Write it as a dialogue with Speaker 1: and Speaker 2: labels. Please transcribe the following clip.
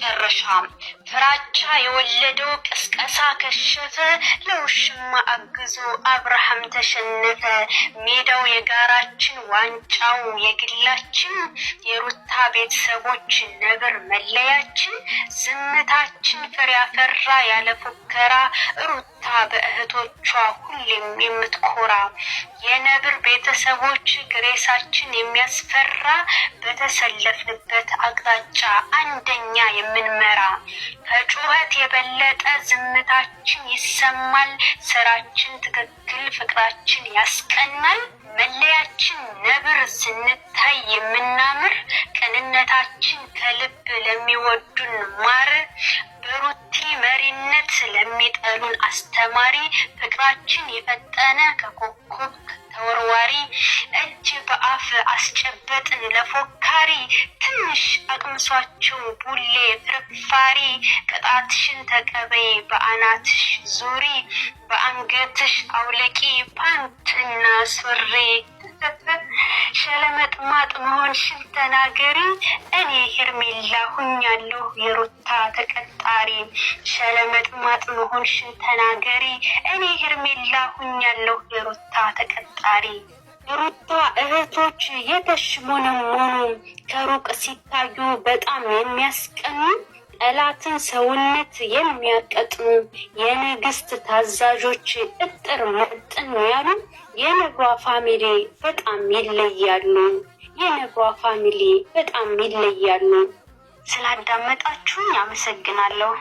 Speaker 1: መጨረሻ ፍራቻ የወለደው ቅስቀሳ ከሸፈ፣ ለውሽማ አግዞ አብርሃም ተሸነፈ። ሜዳው የጋራችን ዋንጫው የግላችን፣ የሩታ ቤተሰቦች ነብር መለያችን። ዝምታችን ፍሬ ያፈራ ያለ ፉከራ፣ ሩታ በእህቶቿ ሁሌም የምትኮራ። የነብር ቤተሰቦች ግሬሳችን የሚያስፈራ፣ በተሰለፍንበት አቅጣጫ አንደኛ የምንመራ። ከጩኸት የበለጠ ዝምታችን ይሰማል፣ ስራችን ትክክል ፍቅራችን ያስቀናል። መለያችን ነብር ስንታይ የምናምር፣ ቅንነታችን ከልብ ለሚወዱን ማር። በሩቲ መሪነት ለሚጠሉን አስተማሪ፣ ፍቅራችን የፈጠነ ከኮከብ ተወርዋሪ። እጅ በአፍ አስጨበጥን ለፎካሪ፣ ትንሽ አቅምሷቸው ቡሌ ፍርፋሪ። ቅጣትሽን ተቀበይ በአናትሽ ዙሪ፣ በአንገትሽ አውለቂ ፓንትና ሱሪ። ሸለመጥማጥ መሆንሽን ተናገሪ፣ እኔ ሄርሜላ ሁኛለሁ የሩታ ተቀጣሪ። ሸለመጥማጥ መሆንሽን ተናገሪ፣ እኔ ሄርሜላ ሁኛለሁ የሩታ ተቀጣሪ። ሩታ እህቶች የተሽሞነሞኑ፣ ከሩቅ ሲታዩ በጣም የሚያስቀኑ፣ ጠላትን ሰውነት የሚያቀጥኑ፣ የንግስት ታዛዦች እጥር መጥን ያሉ፣ የነብሯ ፋሚሊ በጣም ይለያሉ። የነብሯ ፋሚሊ በጣም ይለያሉ። ስላዳመጣችሁኝ አመሰግናለሁ።